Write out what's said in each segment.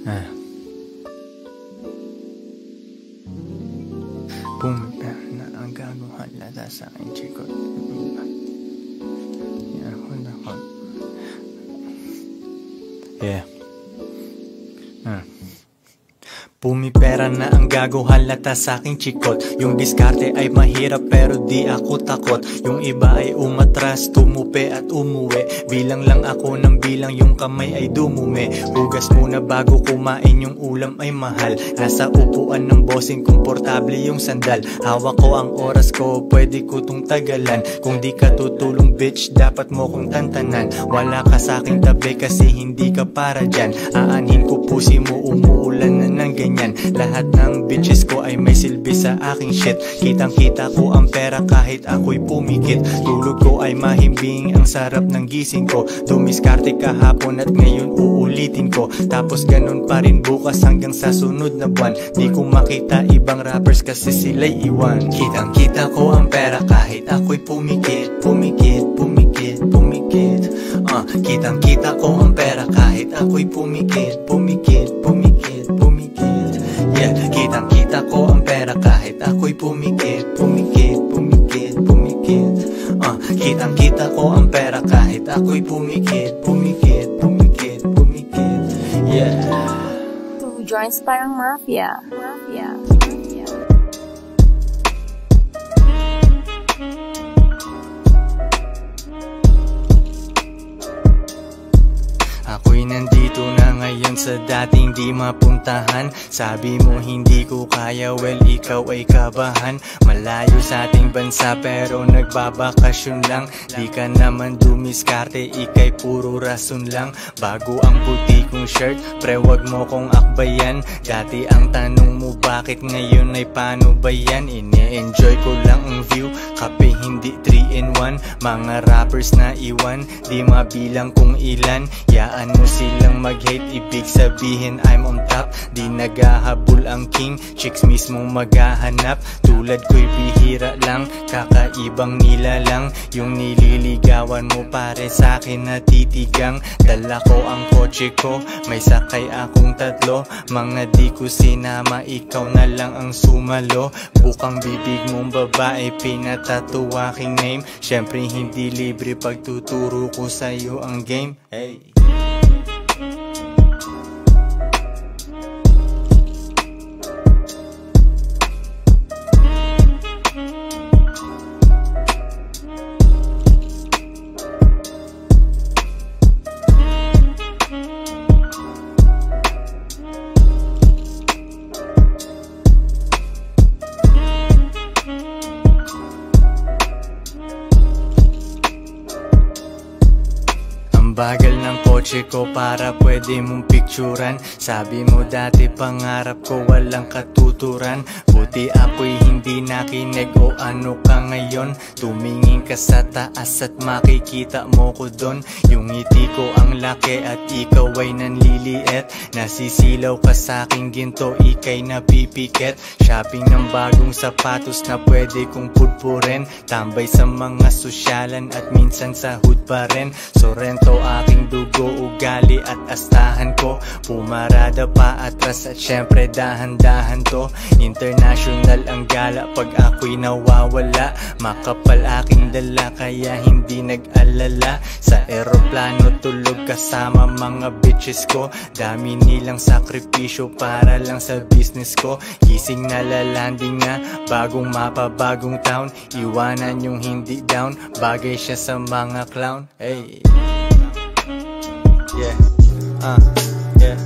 Pumipera na ang gagawin lata sa aking chikot. Yeah. Pumipera na ang gago halata sa aking chikot. Yung diskarte ay mahirap pero di ako takot. Yung iba ay umatras, tumupi at umuwi. Bilang lang ako ng bilang, yung kamay ay dumumi. Hugas muna bago kumain, yung ulam ay mahal. Nasa upuan ng bossing, komportable yung sandal. Hawak ko ang oras ko, pwede ko tong tagalan. Kung di ka tutulong bitch, dapat mo kong tantanan. Wala ka sa aking tabi kasi hindi ka para dyan. Aanhin ko pusi mo, umuulan na ng ganyan. Lahat ng bitches ko ay may silbi sa aking shit. Kitang kita ko ang pera kahit ako'y pumikit. Tulog ko ay mahimbing, ang sarap ng gising ko. Dumiskarte kahapon at ngayon uulitin ko. Tapos ganun pa rin bukas hanggang sa sunod na buwan. Di ko makita ibang rappers kasi sila'y iwan. Kitang kita ko ang pera kahit ako'y pumikit. Pumikit, pumikit, pumikit. Kitang kita ko ang pera kahit ako'y pumikit. Pumikit, pumikit, pumikit. Yeah, kitang kita ko ang pera kahit ako'y pumikit. Pumikit, pumikit, pumikit. Kitang kita ko ang pera kahit ako'y pumikit. Pumikit, pumikit, pumikit. Yeah. Who joins parang mafia? Ako'y nandito na ngayon sa dating di mapuntahan. Sabi mo hindi ko kaya, well ikaw ay kabahan. Malayo sa ating bansa pero nagbabakasyon lang. Di ka naman dumiskarte, ikay puro rason lang. Bago ang puti kong shirt, pre wag mo kong akbayan. Dati ang tanong mo bakit ngayon ay paano ba yan? Ine-enjoy ko lang ang view, kape hindi 3-in-1. Mga rappers na iwan, di mabilang kung ilan. Yaan mo silang mag-hate, ibig sabihin I'm on top. Di naghahabol ang king, chicks mismong maghahanap. Tulad ko'y bihira lang, kakaibang nilalang. Yung nililigawan mo pare sa'kin natitigang. Dala ko ang kotse ko, may sakay akong tatlo. Mga di ko sinama, ikaw na lang ang sumalo. Bukang bibig mong babae, pinatato aking name. Syempre hindi libre pagtuturo ko sa'yo ang game. Hey. Bagal ng kotse ko para pwede mong picturan. Sabi mo dati pangarap ko walang katuturan. Buti ako'y hindi nakinig o ano ka ngayon. Tumingin ka sa taas at makikita mo ko doon. Yung ngiti ko ang laki at ikaw ay nanliliit. Nasisilaw ka sa aking ginto, ikay napipikit. Shopping ng bagong sapatos na pwede kong pudpurin. Tambay sa mga sosyalan at minsan sa hood pa rin. Sorrento aking dugo, ugali at astahan ko. Pumarada pa atras at syempre dahan-dahan to. International ang gala pag ako'y nawawala. Makapal aking dala kaya hindi nag-alala. Sa eroplano tulog kasama mga bitches ko. Dami nilang sakripisyo para lang sa business ko. Gising na lalanding na, bagong mapa, bagong town. Iwanan yung hindi down, bagay siya sa mga clown. Hey. Yeah, yeah.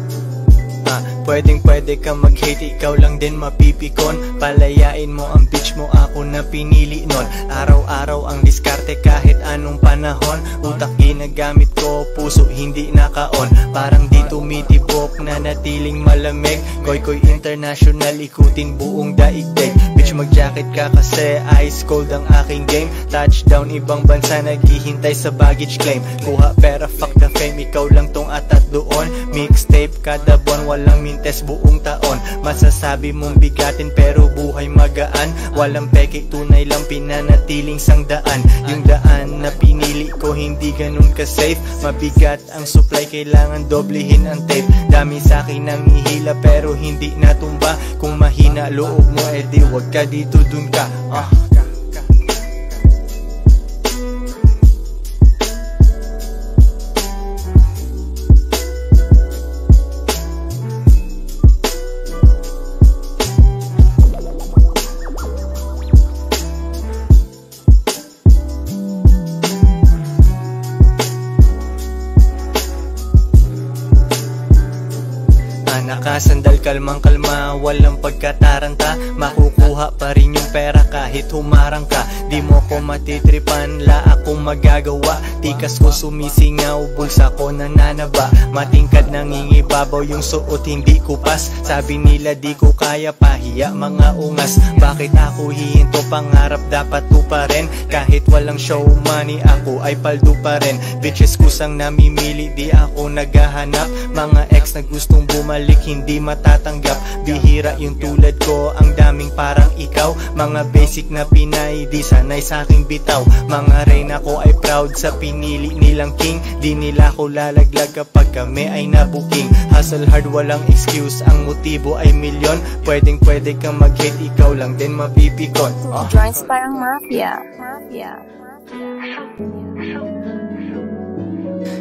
Pwedeng-pwede ka mag-hate, ikaw lang din mapipikon. Palayain mo ang bitch mo, ako na pinili nun. Araw-araw ang diskarte kahit anong panahon. Utak ginagamit ko, puso hindi nakaon. Parang di tumitibok na natiling malamig. Koy-koy international, ikutin buong daigdig. Bitch mag-jacket ka kasi ice cold ang aking game. Touchdown ibang bansa, naghihintay sa baggage claim. Kuha pera, fuck the fame, ikaw lang tong atat doon. Mixtape kada buwan, walang mintes buong taon. Masasabi mong bigatin pero buhay magaan. Walang peke, tunay lang pinanatiling sangdaan. Yung daan na pinili ko hindi ganun ka-safe. Mabigat ang supply, kailangan doblehin ang tape. Dami sa'kin nangihila pero hindi natumba. Kung mahina loob mo, edi wag ka dito, dun ka. Nakasandal, kalmang kalma, walang pagkataranta. Makukuha pa rin yung pera kahit humarang ka. Di mo ko matitripan, la akong magagawa. Tikas ko sumisingaw, bulsa ko nananaba. Matingkad nangingibabaw yung suot, hindi kupas. Sabi nila di ko kaya, pahiya mga ungas. Bakit ako hihinto, pangarap dapat tuparin. Kahit walang show money, ako ay paldo pa rin. Bitches kusang namimili, di ako naghahanap. Mga ex na gustong bumalik, hindi matatanggap. Bihira yung tulad ko, ang daming parang ikaw. Mga basic na Pinay, di sanay sa'king bitaw. Mga reyna ko ay proud sa pinili nilang king. Di nila ko lalaglag kapag kami ay nabuking. Hustle hard, walang excuse, ang motibo ay milyon. Pwedeng pwede kang mag-hate, ikaw lang din mapipikon. Joints parang mafia.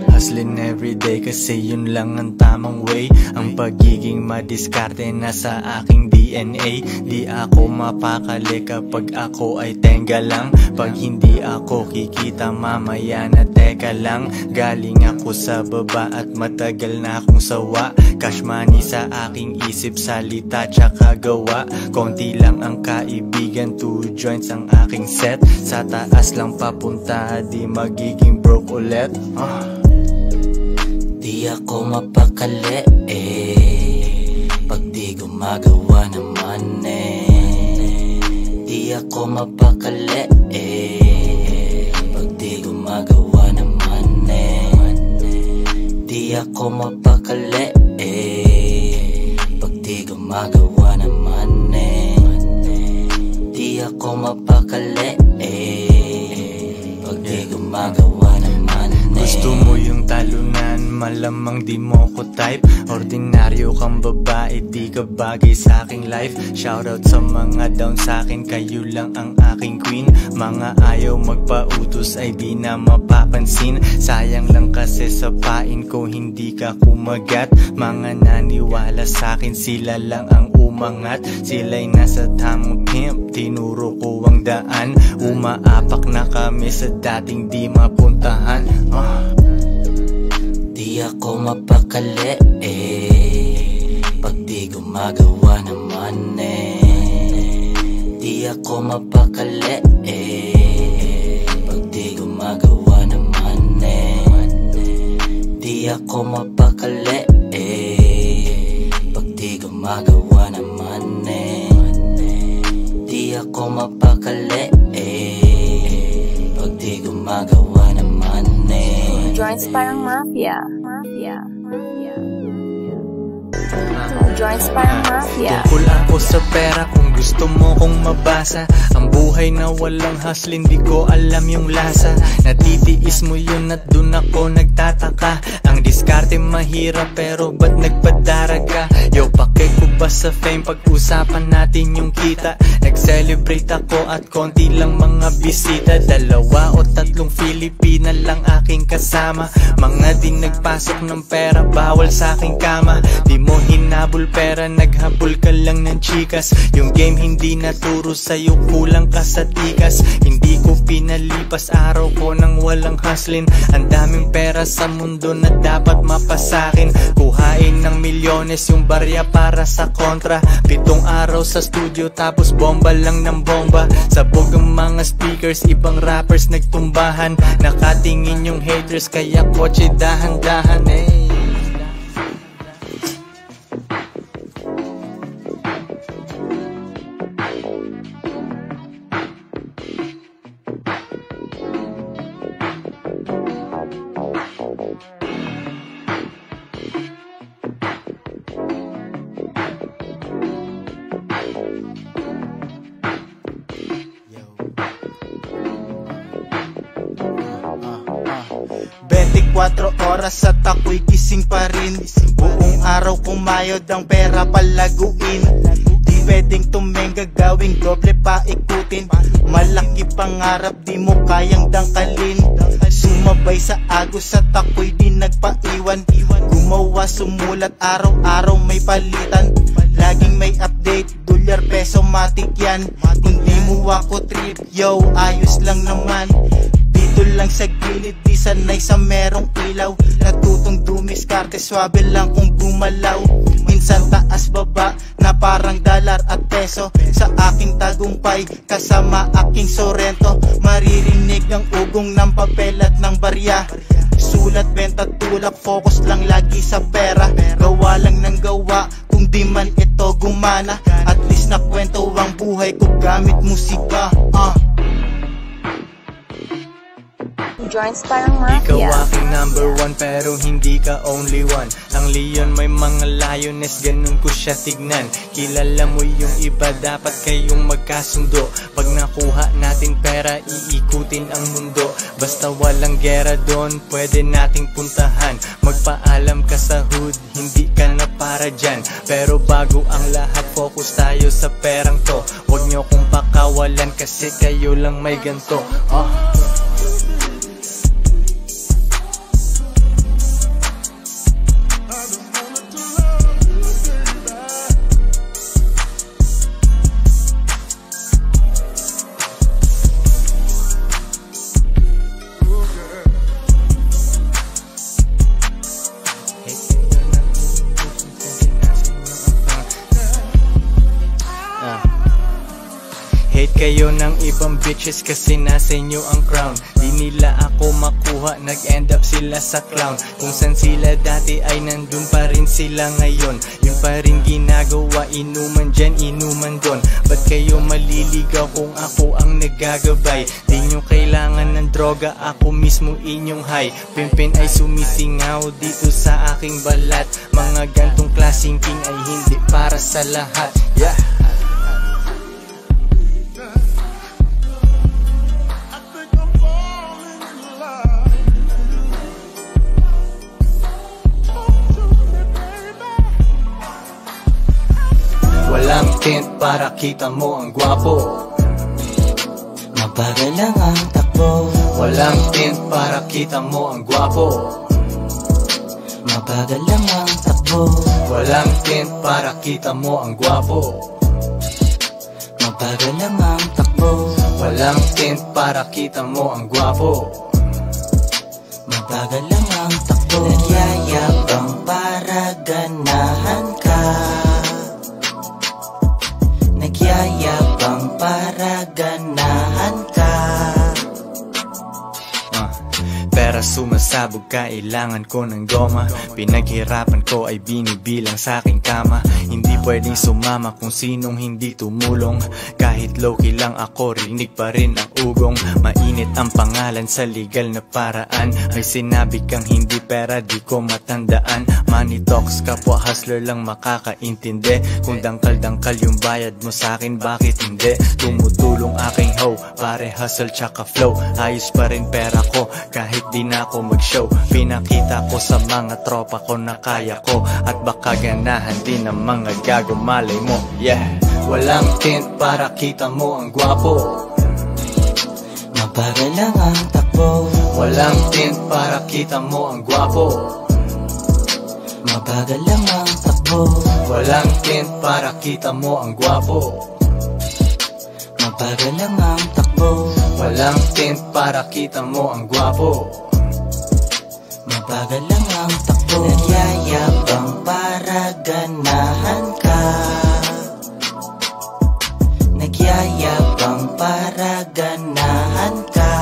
Hustling everyday kasi yun lang ang tamang way. Ang pagiging madiskarte nasa aking DNA. Di ako mapakali kapag ako ay tenga lang. Pag hindi ako kikita mamaya na teka lang. Galing ako sa baba at matagal na akong sawa. Cash money sa aking isip, salita tsaka gawa. Konti lang ang kaibigan, 2 joints ang aking set. Sa taas lang papunta, di magiging broke ulit. Di ako mapakali pag di gumagawa naman Di ako mapakali pag di gumagawa naman Di ako mapakali pag di gumagawa naman Di ako mapakali pag di gumagawa naman Gusto mo yung talunan, malamang di mo ko type. Ordinaryo kang babae, di ka bagay sa aking life. Shoutout sa mga down sa akin, kayo lang ang aking queen. Mga ayaw magpautos ay di na mapapansin. Sayang lang kasi sa pain ko hindi ka kumagat. Mga naniwala sa akin, sila lang ang umangat. Sila'y nasa tamang pimp, tinuro ko ang daan. Umaapak na kami sa dating di mapuntahan. Di ako mapakali pag di gumagawa naman Di ako mapakali pag di gumagawa naman Di ako mapakali pag di gumagawa naman Di ako mapakali pag di gumagawa naman Joints parang mafia. Joints parang mafia. Tungkol ako sa pera, kung gusto mo kong mabasa. Ang buhay na walang hustle, hindi ko alam yung lasa. Natitiis mo yun at dun ako nagtataka. Ang diskarte mahirap pero ba't nagpadara ka? Yo, pake ko ba sa fame pag-usapan natin yung kita? Nag-celebrate ako at konti lang mga bisita. 2 o 3 Filipina lang aking kasama. Mga di nagpasok ng pera, bawal sa aking kama. Di mo hinabol pera, naghabol ka lang ng chikas. Yung game hindi naturo sa'yo, kulang ka sa tikas. Hindi ko pinalipas araw ko nang walang hustling. Ang daming pera sa mundo na dapat mapasakin. Kuhain ng milyones yung barya para sa kontra. 7 araw sa studio tapos bomba lang ng bomba. Sabog ang mga speakers, ibang rappers nagtumbahan. Nakatingin yung haters kaya kotse dahan-dahan 24 oras at ako'y gising pa rin. Buong araw kumayod ang pera palaguin. Di pwedeng tumenga, gawing doble pa ikutin. Malaki pangarap di mo kayang dangkalin. Sumabay sa agos at ako'y di nagpaiwan. Gumawa sumulat, araw-araw may palitan. Laging may update, dolyar, peso, matik yan. Kung di mo ako trip, yo, ayos lang naman. Dito lang sa gilid, di sanay sa merong ilaw. Natutong dumiskarte, swabe lang kung gumalaw. Minsan taas baba, na parang dalar at peso. Sa aking tagumpay, kasama aking sorento. Maririnig ang ugong ng papel at ng barya. Sulat, benta, tulak, focus lang lagi sa pera. Gawa lang ng gawa, kung di man ito gumana. At least nakwento ang buhay ko gamit musika. Joints parang Ikaw mafia. aking number one pero hindi ka only one. Ang Leon may mga lioness, ganun ko siya tignan. Kilala mo yung iba, dapat kayong magkasundo. Pag nakuha natin pera, iikutin ang mundo. Basta walang gera doon, pwede nating puntahan. Magpaalam ka sa hood, hindi ka na para dyan. Pero bago ang lahat, focus tayo sa perang to. Huwag nyo kong pakawalan kasi kayo lang may ganto. Hate kayo ng ibang bitches kasi nasa inyo ang crown. Di nila ako makuha, nag-end up sila sa clown. Kung saan sila dati ay nandun pa rin sila ngayon. Yun pa rin ginagawa, inuman dyan, inuman doon. Ba't kayo maliligaw kung ako ang nagagabay? Di nyo kailangan ng droga, ako mismo inyong high. Pimpin ay sumisingaw dito sa aking balat. Mga gantong klaseng king ay hindi para sa lahat. Yeah. Walang tint para kita mo ang gwapo. Mabagal lang ang takbo. Walang tint para kita mo ang gwapo. Mabagal lang ang takbo. Walang tint para kita mo ang gwapo. Mabagal lang ang takbo. Walang tint para kita mo ang gwapo. Mabagal lang ang takbo. Nagyayabang para ganahan ka. Nagyayabang para ganahan ka. Pera sumasabog, kailangan ko ng goma. Pinaghirapan ko ay binibilang sa aking kama. Hindi pwedeng sumama kung sinong hindi tumulong. Kahit low-key lang ako, rinig pa rin ang ugong. Mainit ang pangalan sa legal na paraan. May sinabi kang hindi pera, di ko matandaan. Money talks, kapwa hustler lang makakaintindi. Kung dangkal-dangkal yung bayad mo sa akin, bakit hindi? Tumutulong aking hoe, pare hustle tsaka flow. Ayos pa rin pera ko, kahit di na ako mag-show. Pinakita ko sa mga tropa ko na kaya ko. At baka ganahan din ng mga gago, malay mo. Yeah. Walang tint para kita mo ang gwapo. Mabagal lang ang takbo. Walang tint para kita mo ang gwapo. Mabagal lang ang takbo. Walang tint para kita mo ang gwapo. Mabagal lang ang takbo. Walang tint para kita mo ang gwapo. Mabagal lang ang takbo. Nagyayabang para ganahan ka. Nagyayabang para ganahan ka.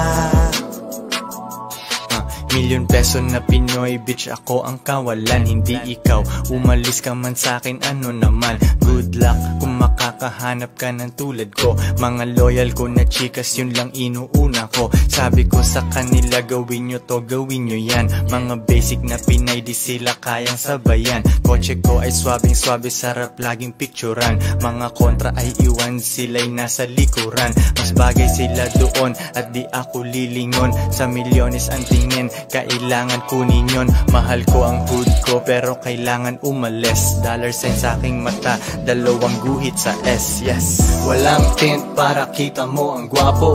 Milyon peso na Pinoy, bitch ako ang kawalan, hindi ikaw. Umalis ka man sa'kin, ano naman. Good luck kung makakahanap ka ng tulad ko. Mga loyal ko na chikas, yun lang inuuna ko. Sabi ko sa kanila, gawin nyo to, gawin nyo yan. Mga basic na Pinay, di sila kayang sabayan. Kotse ko ay swabing swabe, sarap laging picturan. Mga kontra ay iwan, sila'y nasa likuran. Mas bagay sila doon at di ako lilingon. Sa milyones ang tingin, kailangan kunin yun. Mahal ko ang hood ko pero kailangan umalis. Dollar sign sa aking mata, dalawang guhit sa S, yes. Walang tint para kita mo ang gwapo.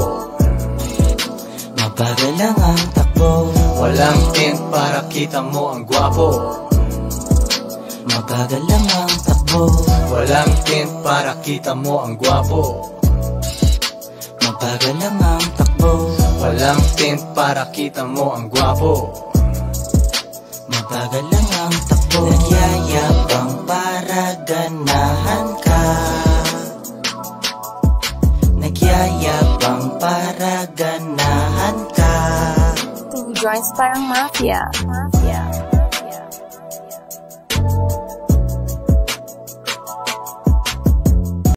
Mabagal lang ang takbo. Walang tint para kita mo ang gwapo. Mabagal lang ang takbo. Walang tint para kita mo ang gwapo. Mabagal lang ang takbo. Walang tint para kita mo ang gwapo. Mabagal lang ang takbo. Nagyayabang para ganahan ka. Nagyayabang para ganahan ka. To join Starang Mafia.